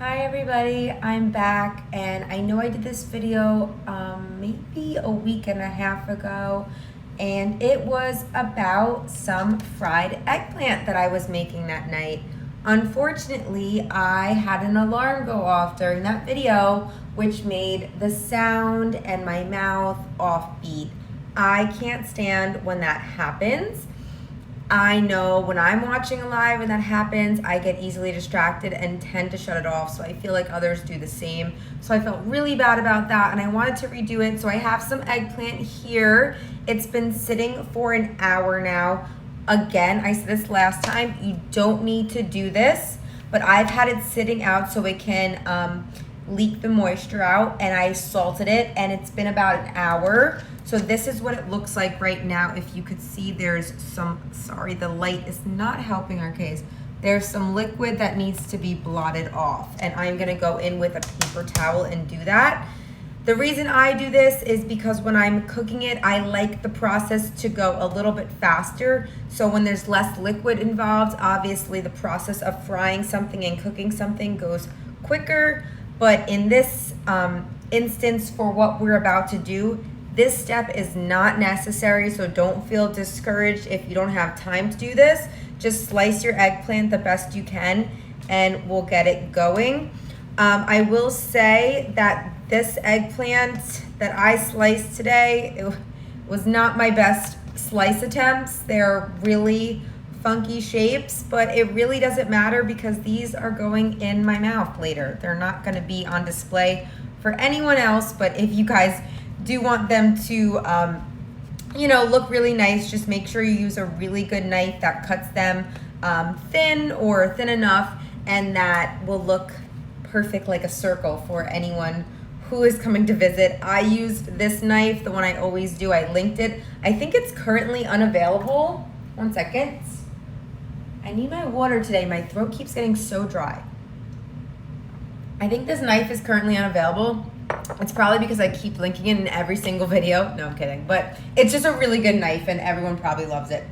Hi everybody, I'm back and I know I did this video maybe a week and a half ago and it was about some fried eggplant that I was making that night. Unfortunately, I had an alarm go off during that video which made the sound and my mouth offbeat. I can't stand when that happens. I know when I'm watching a live and that happens, I get easily distracted and tend to shut it off. So I feel like others do the same. So I felt really bad about that and I wanted to redo it. So I have some eggplant here. It's been sitting for an hour now. Again, I said this last time, you don't need to do this, but I've had it sitting out so it can leak the moisture out, and I salted it and it's been about an hour. So this is what it looks like right now. If you could see, there's some, sorry, the light is not helping our case. There's some liquid that needs to be blotted off, and I'm gonna go in with a paper towel and do that. The reason I do this is because when I'm cooking it, I like the process to go a little bit faster. So when there's less liquid involved, obviously the process of frying something and cooking something goes quicker. But in this instance, for what we're about to do, this step is not necessary, so don't feel discouraged if you don't have time to do this. Just slice your eggplant the best you can and we'll get it going. I will say that this eggplant that I sliced today, it was not my best slice attempts. They're really funky shapes, but it really doesn't matter because these are going in my mouth later. They're not going to be on display for anyone else, but if you guys do want them to look really nice, just make sure you use a really good knife that cuts them thin or thin enough, and that will look perfect like a circle for anyone who is coming to visit. I used this knife, the one I always do. I linked it. I think it's currently unavailable. One second. I need my water today. My throat keeps getting so dry. I think this knife is currently unavailable. It's probably because I keep linking it in every single video. No, I'm kidding. But it's just a really good knife and everyone probably loves it.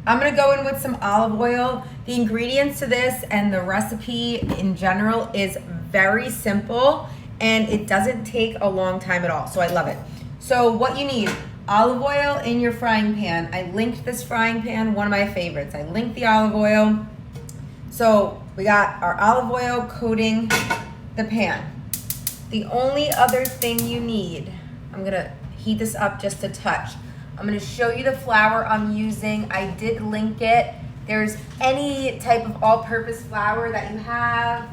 I'm gonna go in with some olive oil. The ingredients to this and the recipe in general is very simple and it doesn't take a long time at all. So I love it. So what you need: olive oil in your frying pan. I linked this frying pan, one of my favorites. I linked the olive oil. So we got our olive oil coating the pan. The only other thing you need, I'm gonna heat this up just a touch. I'm gonna show you the flour I'm using. I did link it. There's any type of all-purpose flour that you have,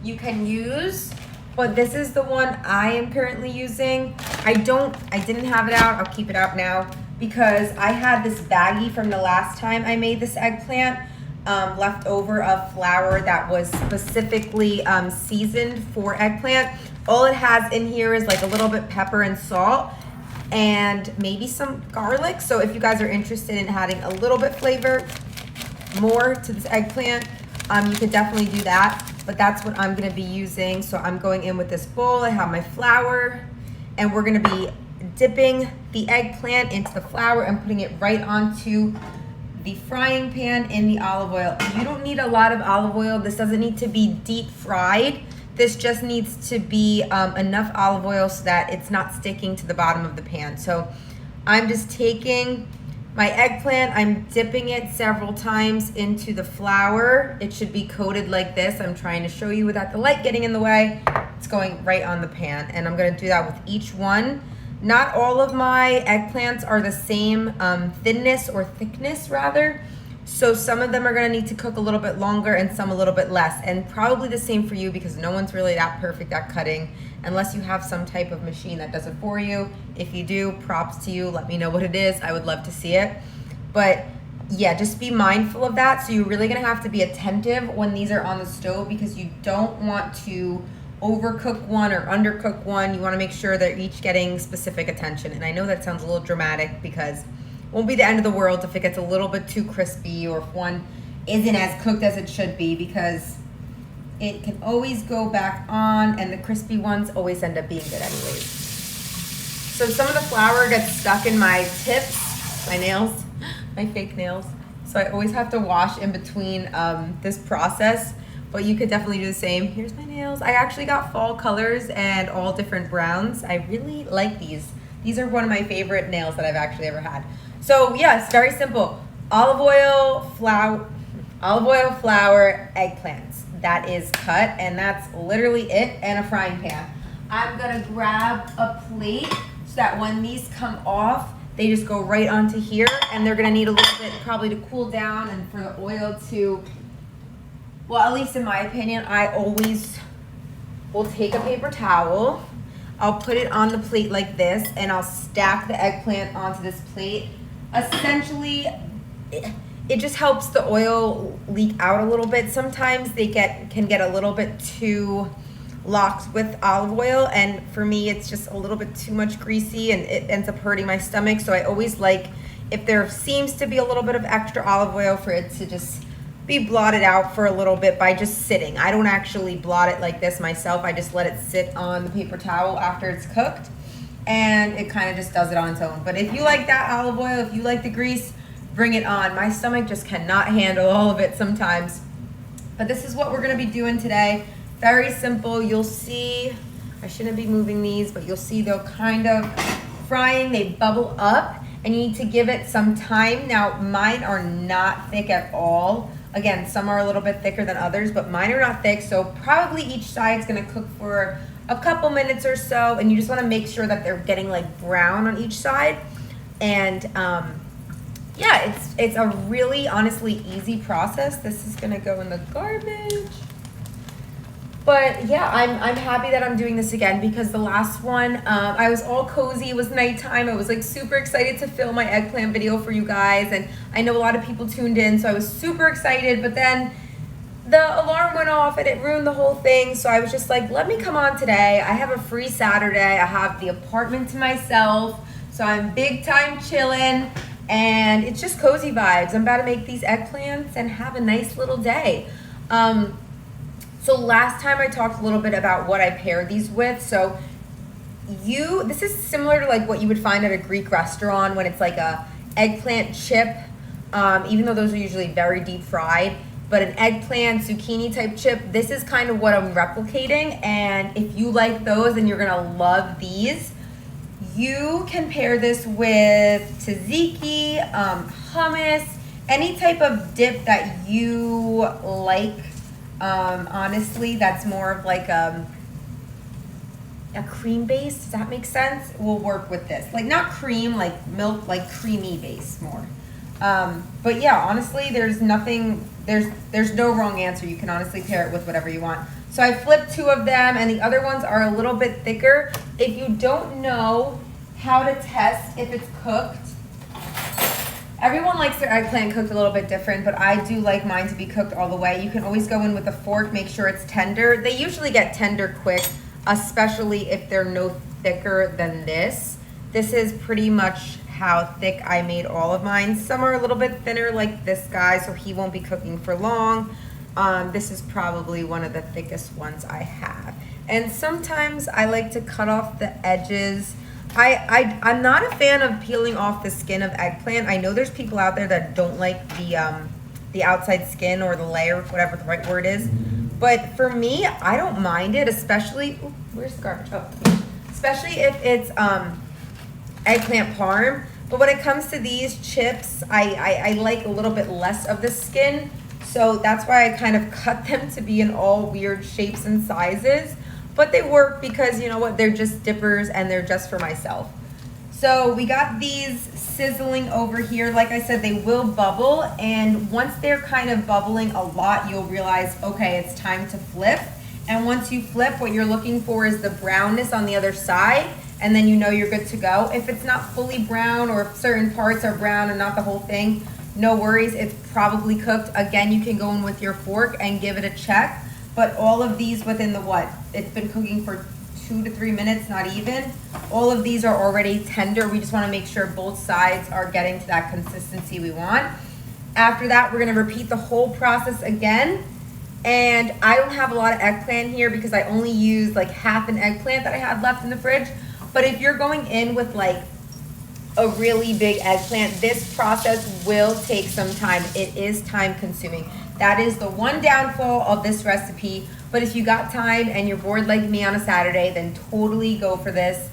you can use. But this is the one I am currently using. I didn't have it out. I'll keep it out now because I had this baggie from the last time I made this eggplant left over of flour that was specifically seasoned for eggplant. All it has in here is like a little bit pepper and salt and maybe some garlic. So if you guys are interested in adding a little bit flavor more to this eggplant, you could definitely do that. But that's what I'm gonna be using. So I'm going in with this bowl. I have my flour and we're gonna be dipping the eggplant into the flour and putting it right onto the frying pan in the olive oil. You don't need a lot of olive oil. This doesn't need to be deep fried. This just needs to be enough olive oil so that it's not sticking to the bottom of the pan. So I'm just taking my eggplant, I'm dipping it several times into the flour. It should be coated like this. I'm trying to show you without the light getting in the way. It's going right on the pan, and I'm gonna do that with each one. Not all of my eggplants are the same thinness or thickness rather. So some of them are gonna need to cook a little bit longer and some a little bit less, and probably the same for you because no one's really that perfect at cutting unless you have some type of machine that does it for you. If you do, props to you. Let me know what it is. I would love to see it. But yeah, just be mindful of that. So you're really gonna have to be attentive when these are on the stove because you don't want to overcook one or undercook one. You wanna make sure they're each getting specific attention. And I know that sounds a little dramatic because it won't be the end of the world if it gets a little bit too crispy or if one isn't as cooked as it should be, because it can always go back on and the crispy ones always end up being good anyways. So some of the flour gets stuck in my tips, my nails, my fake nails. So I always have to wash in between this process. but you could definitely do the same. Here's my nails. I actually got fall colors and all different browns. I really like these. These are one of my favorite nails that I've actually ever had. So yes, very simple. Olive oil, flour, eggplants. That is cut, and that's literally it, and a frying pan. I'm gonna grab a plate so that when these come off, they just go right onto here, and they're gonna need a little bit probably to cool down and for the oil to, well, at least in my opinion, I always will take a paper towel, I'll put it on the plate like this, and I'll stack the eggplant onto this plate. Essentially, it just helps the oil leak out a little bit. Sometimes they can get a little bit too locked with olive oil, and for me it's just a little bit too much greasy and it ends up hurting my stomach. So I always like, if there seems to be a little bit of extra olive oil, for it to just be blotted out for a little bit by just sitting. I don't actually blot it like this myself. I just let it sit on the paper towel after it's cooked, and it kind of just does it on its own. But if you like that olive oil, if you like the grease, bring it on. My stomach just cannot handle all of it sometimes. But this is what we're gonna be doing today. Very simple. You'll see, I shouldn't be moving these, but you'll see they're kind of frying, they bubble up, and you need to give it some time. Now, mine are not thick at all. Again, some are a little bit thicker than others, but mine are not thick, so probably each side's gonna cook for a couple minutes or so, and you just wanna make sure that they're getting like brown on each side. And yeah, it's a really, honestly, easy process. This is gonna go in the garbage. But yeah, I'm happy that I'm doing this again, because the last one, I was all cozy, it was nighttime, I was like super excited to film my eggplant video for you guys, and I know a lot of people tuned in, so I was super excited, but then the alarm went off and it ruined the whole thing. So I was just like, let me come on today. I have a free Saturday, I have the apartment to myself, so I'm big time chilling, and it's just cozy vibes. I'm about to make these eggplants and have a nice little day. So last time I talked a little bit about what I pair these with. So this is similar to like what you would find at a Greek restaurant when it's like a eggplant chip, even though those are usually very deep fried, but an eggplant zucchini type chip, this is kind of what I'm replicating. And if you like those, then you're gonna love these. You can pair this with tzatziki, hummus, any type of dip that you like. Honestly, that's more of like a cream base. Does that make sense? Will work with this. Like not cream, like milk, like creamy base more. But yeah, honestly, there's no wrong answer. You can honestly pair it with whatever you want. So I flipped two of them, and the other ones are a little bit thicker. If you don't know how to test if it's cooked, everyone likes their eggplant cooked a little bit different, but I do like mine to be cooked all the way. You can always go in with a fork, make sure it's tender. They usually get tender quick, especially if they're no thicker than this. This is pretty much how thick I made all of mine. Some are a little bit thinner like this guy, so he won't be cooking for long. This is probably one of the thickest ones I have. And sometimes I like to cut off the edges. I'm not a fan of peeling off the skin of eggplant. I know there's people out there that don't like the outside skin or the layer, whatever the right word is. But for me, I don't mind it, especially, ooh, where's the garbage? Oh, especially if it's eggplant parm. But when it comes to these chips, I like a little bit less of the skin. So that's why I kind of cut them to be in all weird shapes and sizes. But they work because, you know what, they're just dippers and they're just for myself. So we got these sizzling over here. Like I said, they will bubble, and once they're kind of bubbling a lot, you'll realize, okay, it's time to flip. And once you flip, what you're looking for is the brownness on the other side, and then you know you're good to go. If it's not fully brown, or if certain parts are brown and not the whole thing, no worries, it's probably cooked. Again, you can go in with your fork and give it a check. But all of these within the what? It's been cooking for 2 to 3 minutes, not even. All of these are already tender. We just want to make sure both sides are getting to that consistency we want. After that, we're going to repeat the whole process again. And I don't have a lot of eggplant here because I only used like half an eggplant that I had left in the fridge. But if you're going in with like a really big eggplant, this process will take some time. It is time consuming. That is the one downfall of this recipe. But if you got time and you're bored like me on a Saturday, then totally go for this.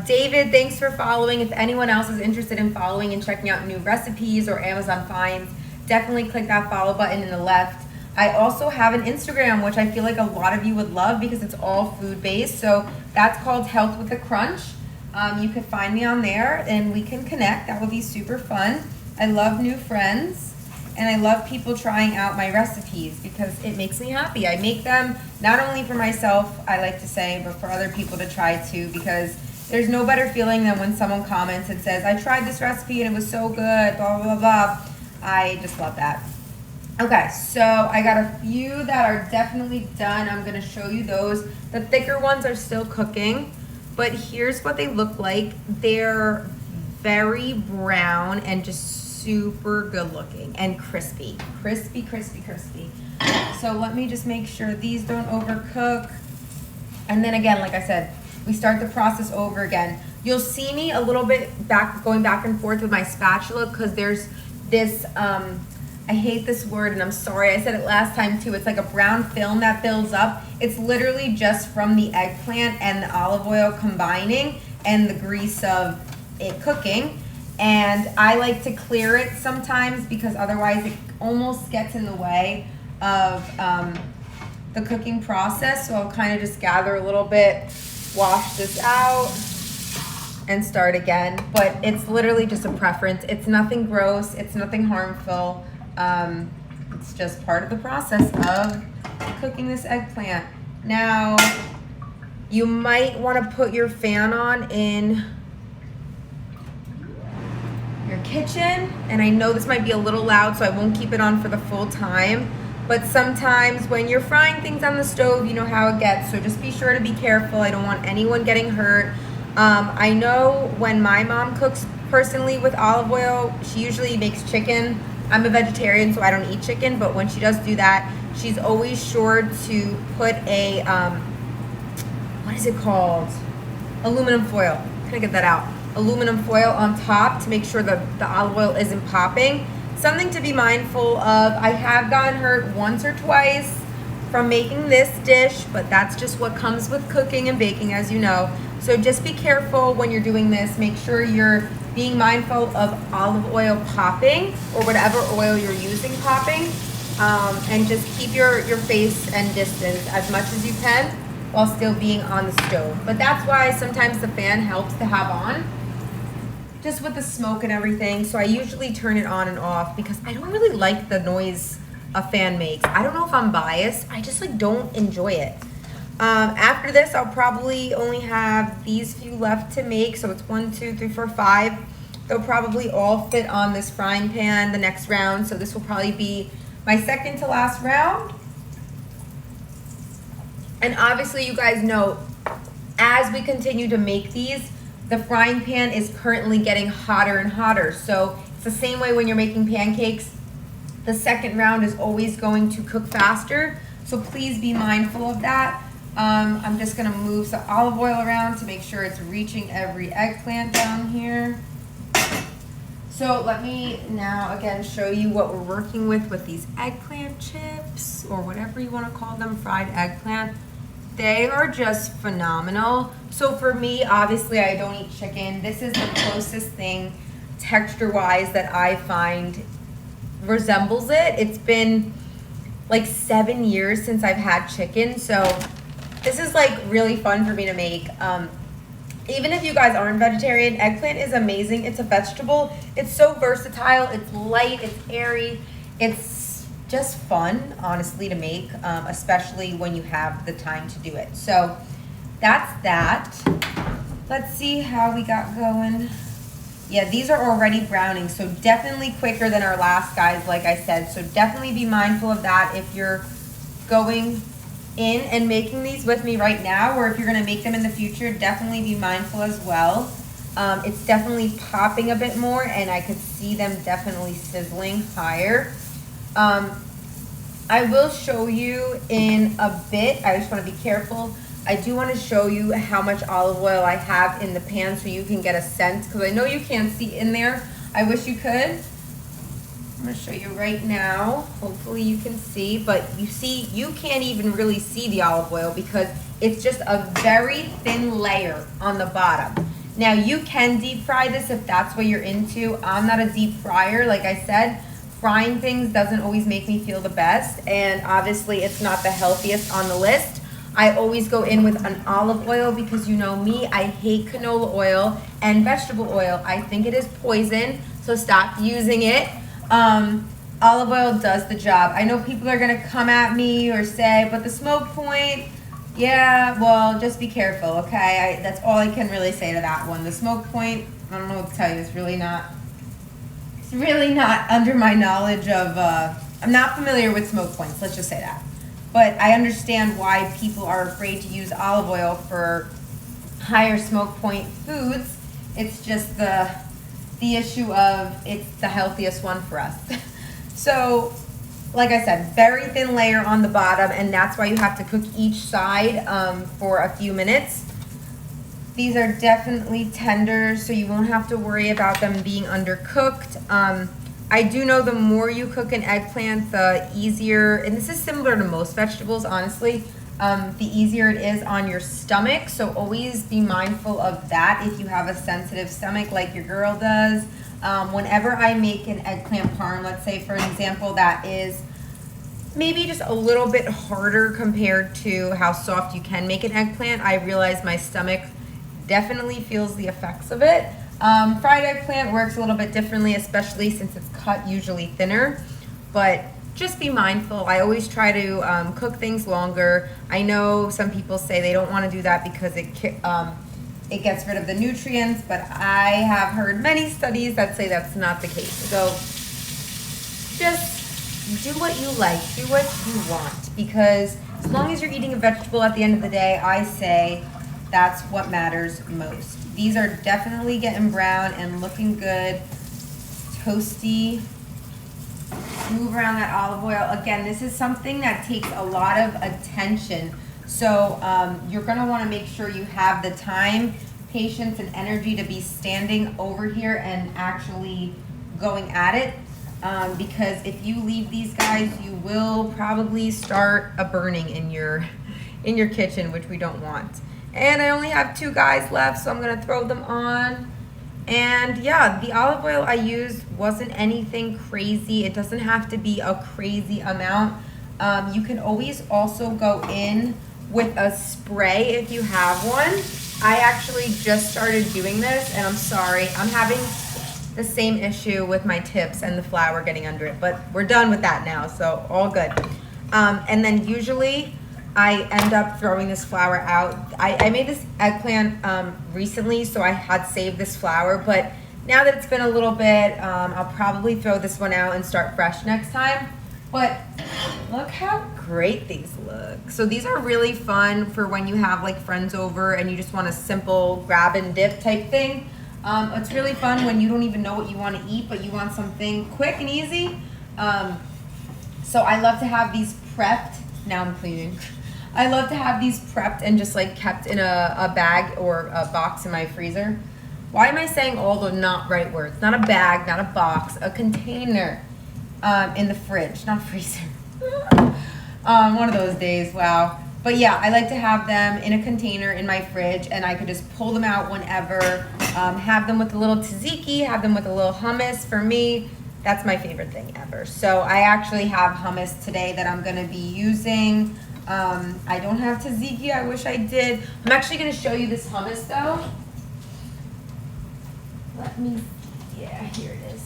David, thanks for following. If anyone else is interested in following and checking out new recipes or Amazon finds, definitely click that follow button in the left. I also have an Instagram, which I feel like a lot of you would love because it's all food-based. So that's called Health with a Crunch. You can find me on there and we can connect. That would be super fun. I love new friends. And I love people trying out my recipes because it makes me happy. I make them not only for myself, I like to say, but for other people to try too, because there's no better feeling than when someone comments and says, I tried this recipe and it was so good, blah, blah, blah. I just love that. Okay, so I got a few that are definitely done. I'm gonna show you those. The thicker ones are still cooking, but here's what they look like. They're very brown and just super good looking and crispy. Crispy, crispy, crispy. So let me just make sure these don't overcook. And then again, like I said, we start the process over again. You'll see me a little bit going back and forth with my spatula because there's this, I hate this word and I'm sorry, I said it last time too. It's like a brown film that builds up. It's literally just from the eggplant and the olive oil combining and the grease of it cooking. And I like to clear it sometimes because otherwise it almost gets in the way of the cooking process. So I'll kind of just gather a little bit, wash this out, and start again. But it's literally just a preference. It's nothing gross. It's nothing harmful. It's just part of the process of cooking this eggplant. Now, you might want to put your fan on in your kitchen, and I know this might be a little loud, so I won't keep it on for the full time, but sometimes when you're frying things on the stove, you know how it gets, so just be sure to be careful. I don't want anyone getting hurt. I know when my mom cooks personally with olive oil, she usually makes chicken. I'm a vegetarian, so I don't eat chicken, but when she does do that, she's always sure to put a, what is it called? Aluminum foil. Can I get that out? Aluminum foil on top to make sure that the olive oil isn't popping. Something to be mindful of. I have gotten hurt once or twice from making this dish, but that's just what comes with cooking and baking, as you know. So just be careful when you're doing this. Make sure you're being mindful of olive oil popping or whatever oil you're using popping, and just keep your face and distance as much as you can while still being on the stove. But that's why sometimes the fan helps to have on, just with the smoke and everything. So I usually turn it on and off because I don't really like the noise a fan makes. I don't know if I'm biased. I just like don't enjoy it. After this, I'll probably only have these few left to make. So it's 1, 2, 3, 4, 5. They'll probably all fit on this frying pan the next round. So this will probably be my second to last round. And obviously you guys know, as we continue to make these, the frying pan is currently getting hotter and hotter. So it's the same way when you're making pancakes. The second round is always going to cook faster. So please be mindful of that. I'm just gonna move some olive oil around to make sure it's reaching every eggplant down here. So let me now again show you what we're working with these eggplant chips, or whatever you wanna call them, fried eggplant. They are just phenomenal. So for me, obviously I don't eat chicken. This is the closest thing texture-wise that I find resembles it. It's been like 7 years since I've had chicken. So this is like really fun for me to make. Even if you guys aren't vegetarian, eggplant is amazing. It's a vegetable. It's so versatile. It's light, it's airy. It's just fun, honestly, to make, especially when you have the time to do it. So that's that. Let's see how we got going. Yeah, these are already browning, so definitely quicker than our last guys, like I said. So definitely be mindful of that if you're going in and making these with me right now, or if you're gonna make them in the future, definitely be mindful as well. It's definitely popping a bit more, and I could see them definitely sizzling higher. I will show you in a bit. I just want to be careful. I do want to show you how much olive oil I have in the pan so you can get a sense, because I know you can't see in there. I wish you could. I'm gonna show you right now. Hopefully you can see, but you can't even really see the olive oil because it's just a very thin layer on the bottom. Now you can deep fry this if that's what you're into. I'm not a deep fryer. Like I said, frying things doesn't always make me feel the best, and obviously it's not the healthiest on the list. I always go in with an olive oil because you know me, I hate canola oil and vegetable oil. I think it is poison, so stop using it. Olive oil does the job. I know people are gonna come at me or say, but the smoke point, yeah, well, just be careful, okay? That's all I can really say to that one. The smoke point, I don't know what to tell you, it's really not under my knowledge of, I'm not familiar with smoke points, let's just say that. But I understand why people are afraid to use olive oil for higher smoke point foods. It's just the issue of it's the healthiest one for us. So, like I said, very thin layer on the bottom, and that's why you have to cook each side for a few minutes. These are definitely tender, so you won't have to worry about them being undercooked. I do know the more you cook an eggplant, the easier, and this is similar to most vegetables, honestly, the easier it is on your stomach. So always be mindful of that if you have a sensitive stomach like your girl does. Whenever I make an eggplant parm, let's say for an example, that is maybe just a little bit harder compared to how soft you can make an eggplant, I realize my stomach definitely feels the effects of it. Fried eggplant works a little bit differently, especially since it's cut usually thinner, but just be mindful. I always try to cook things longer. I know some people say they don't want to do that because it gets rid of the nutrients, but I have heard many studies that say that's not the case. So just do what you like, do what you want, because as long as you're eating a vegetable at the end of the day, I say that's what matters most. These are definitely getting brown and looking good, toasty. Move around that olive oil. Again, this is something that takes a lot of attention. So you're gonna wanna make sure you have the time, patience, and energy to be standing over here and actually going at it. Because if you leave these guys, you will probably start a burning in your kitchen, which we don't want. And I only have 2 guys left, so I'm gonna throw them on. And yeah, the olive oil I used wasn't anything crazy. It doesn't have to be a crazy amount. You can always also go in with a spray if you have one. I actually just started doing this, and I'm sorry, I'm having the same issue with my tips and the flour getting under it, but we're done with that now, so all good. And then usually I end up throwing this flour out. I made this eggplant recently, so I had saved this flour, but now that it's been a little bit, I'll probably throw this one out and start fresh next time. But look how great these look. So these are really fun for when you have like friends over and you just want a simple grab and dip type thing. It's really fun when you don't even know what you want to eat, but you want something quick and easy. So I love to have these prepped. Now I'm cleaning. I love to have these prepped and just like kept in a bag or a box in my freezer. Why am I saying all the not right words? Not a bag, not a box, a container in the fridge, not freezer. One of those days, wow. But yeah, I like to have them in a container in my fridge, and I could just pull them out whenever. Have them with a little tzatziki, have them with a little hummus. For me, that's my favorite thing ever. So I actually have hummus today that I'm gonna be using. I don't have tzatziki, I wish I did. I'm actually gonna show you this hummus though. Let me, yeah, here it is.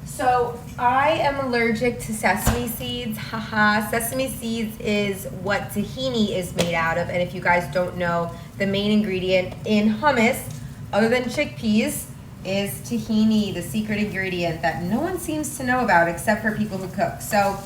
So I am allergic to sesame seeds, haha. Sesame seeds is what tahini is made out of, and if you guys don't know, the main ingredient in hummus, other than chickpeas, is tahini, the secret ingredient that no one seems to know about except for people who cook. So,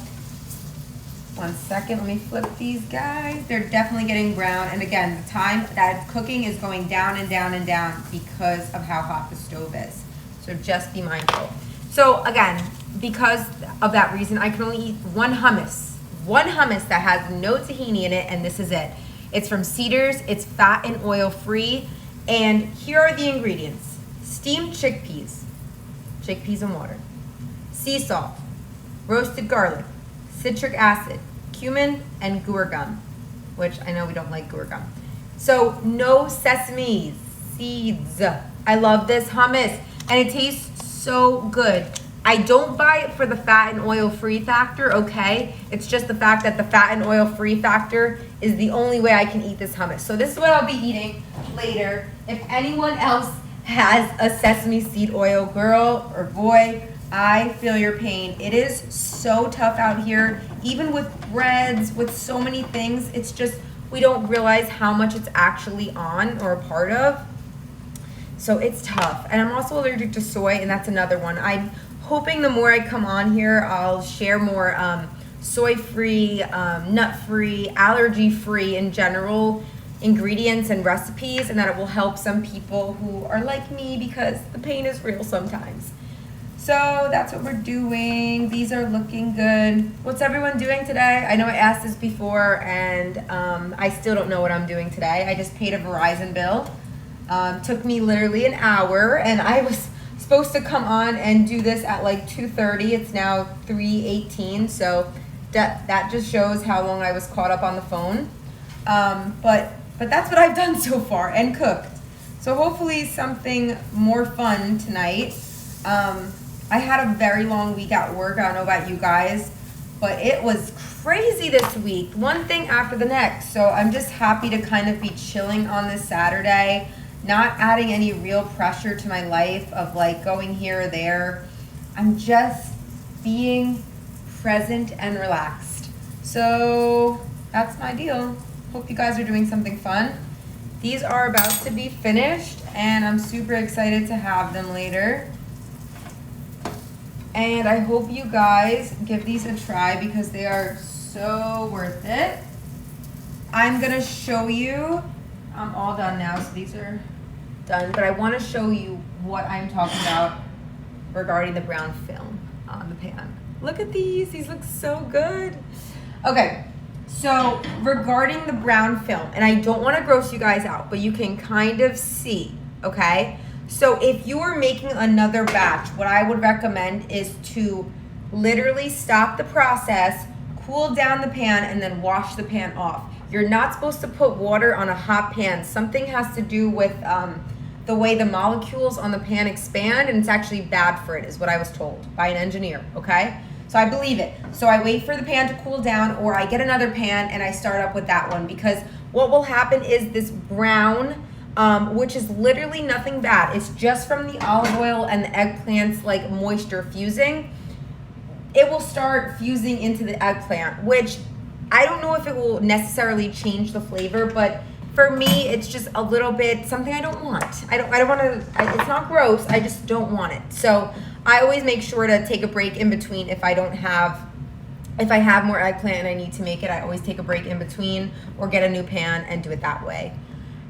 one second, let me flip these guys. They're definitely getting brown, and again, the time that cooking is going down and down and down because of how hot the stove is. So just be mindful. So again, because of that reason, I can only eat one hummus that has no tahini in it, and this is it. It's from Cedars, it's fat and oil free, and here are the ingredients. Steamed chickpeas and water, sea salt, roasted garlic, citric acid, cumin, and guar gum, which I know we don't like guar gum. So no sesame seeds. I love this hummus, and it tastes so good. I don't buy it for the fat and oil free factor, okay? It's just the fact that the fat and oil free factor is the only way I can eat this hummus. So this is what I'll be eating later. If anyone else has a sesame seed oil, girl or boy, I feel your pain. It is so tough out here, even with breads, with so many things. It's just, we don't realize how much it's actually on or a part of. So it's tough. And I'm also allergic to soy, and that's another one. I'm hoping the more I come on here, I'll share more soy-free, nut-free, allergy-free in general ingredients and recipes, and that it will help some people who are like me, because the pain is real sometimes. So that's what we're doing. These are looking good. What's everyone doing today? I know I asked this before, and I still don't know what I'm doing today. I just paid a Verizon bill. Took me literally an hour, and I was supposed to come on and do this at like 2:30. It's now 3:18, so that just shows how long I was caught up on the phone. But that's what I've done so far, and cooked. So hopefully something more fun tonight. I had a very long week at work. I don't know about you guys, but it was crazy this week. One thing after the next. So I'm just happy to kind of be chilling on this Saturday, not adding any real pressure to my life of like going here or there. I'm just being present and relaxed. So that's my deal. Hope you guys are doing something fun. These are about to be finished, and I'm super excited to have them later. And I hope you guys give these a try, because they are so worth it. I'm gonna show you, I'm all done now, so these are done, but I wanna show you what I'm talking about regarding the brown film on the pan. Look at these look so good. Okay, so regarding the brown film, and I don't wanna gross you guys out, but you can kind of see, okay? So if you are making another batch, what I would recommend is to literally stop the process, cool down the pan, and then wash the pan off. You're not supposed to put water on a hot pan. Something has to do with the way the molecules on the pan expand, and it's actually bad for it, is what I was told by an engineer, okay? So I believe it. So I wait for the pan to cool down, or I get another pan and I start up with that one, because what will happen is this brown, which is literally nothing bad. It's just from the olive oil and the eggplant's like moisture fusing. It will start fusing into the eggplant, which I don't know if it will necessarily change the flavor, but for me, it's just a little bit something I don't want. I don't want to, it's not gross, I just don't want it. So I always make sure to take a break in between if I have more eggplant and I need to make it. I always take a break in between, or get a new pan and do it that way.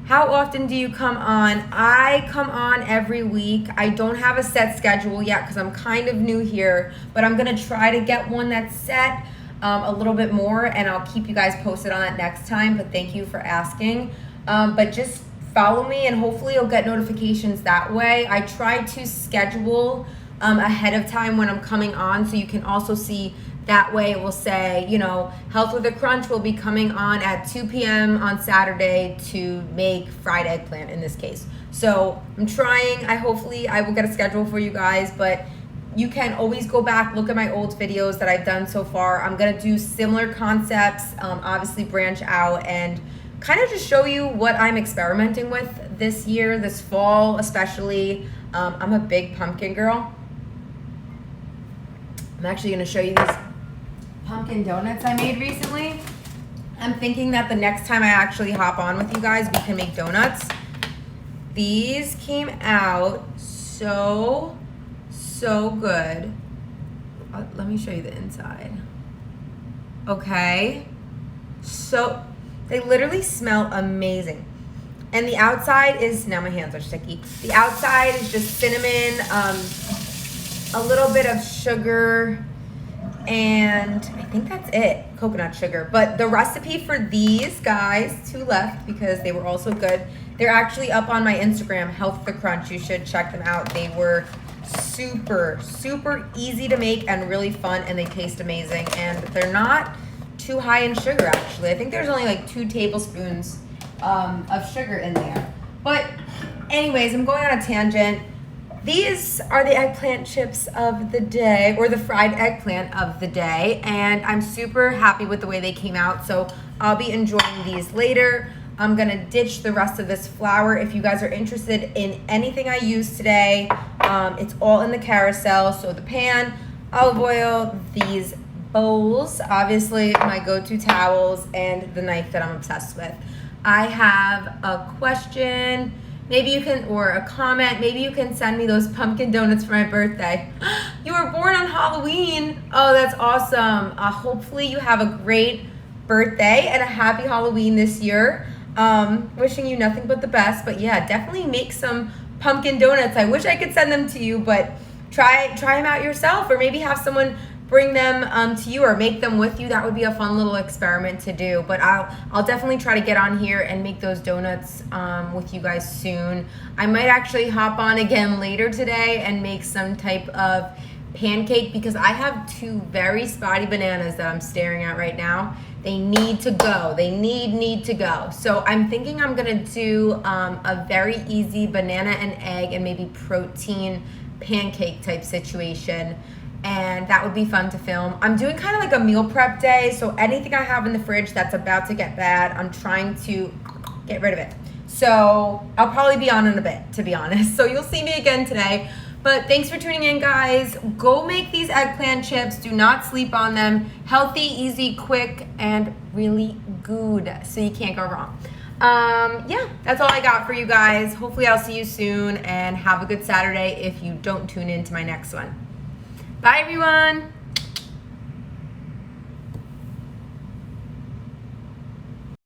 How often do you come on? I come on every week. I don't have a set schedule yet, because I'm kind of new here, but I'm gonna try to get one that's set a little bit more, and I'll keep you guys posted on that next time, but thank you for asking. But just follow me, and hopefully you'll get notifications that way. I try to schedule ahead of time when I'm coming on, so you can also see. That way it will say, you know, Health with a Crunch will be coming on at 2 p.m. on Saturday to make fried eggplant in this case. So I'm trying, hopefully I will get a schedule for you guys, but you can always go back, look at my old videos that I've done so far. I'm gonna do similar concepts, obviously branch out, and kind of just show you what I'm experimenting with this year, this fall especially. I'm a big pumpkin girl. I'm actually gonna show you these pumpkin donuts I made recently. I'm thinking that the next time I actually hop on with you guys, we can make donuts. These came out so good. Let me show you the inside. Okay, so they literally smell amazing. And the outside is, now my hands are sticky. The outside is just cinnamon, a little bit of sugar, and I think that's it, coconut sugar. But the recipe for these guys, 2 left because they were also good. They're actually up on my Instagram, Health the Crunch. You should check them out. They were super, super easy to make and really fun, and they taste amazing. And they're not too high in sugar, actually. I think there's only like 2 tablespoons of sugar in there. But anyways, I'm going on a tangent. These are the eggplant chips of the day, or the fried eggplant of the day, and I'm super happy with the way they came out, so I'll be enjoying these later. I'm gonna ditch the rest of this flour. If you guys are interested in anything I use today, it's all in the carousel. So the pan, olive oil, these bowls, obviously my go-to towels, and the knife that I'm obsessed with. I have a question, maybe you can, or a comment, maybe you can send me those pumpkin donuts for my birthday. You were born on Halloween. Oh, that's awesome. Hopefully you have a great birthday and a happy Halloween this year. Wishing you nothing but the best. But yeah, definitely make some pumpkin donuts. I wish I could send them to you, but try them out yourself, or maybe have someone bring them to you or make them with you. That would be a fun little experiment to do. But I'll definitely try to get on here and make those donuts with you guys soon. I might actually hop on again later today and make some type of pancake, because I have 2 very spotty bananas that I'm staring at right now. They need to go. They need to go. So I'm thinking I'm gonna do a very easy banana and egg and maybe protein pancake type situation, and that would be fun to film. I'm doing kind of like a meal prep day, so anything I have in the fridge that's about to get bad, I'm trying to get rid of it. So I'll probably be on in a bit, to be honest. So you'll see me again today. But thanks for tuning in, guys. Go make these eggplant chips. Do not sleep on them. Healthy, easy, quick, and really good. So you can't go wrong. Yeah, that's all I got for you guys. Hopefully I'll see you soon, and have a good Saturday if you don't tune in to my next one. Bye, everyone.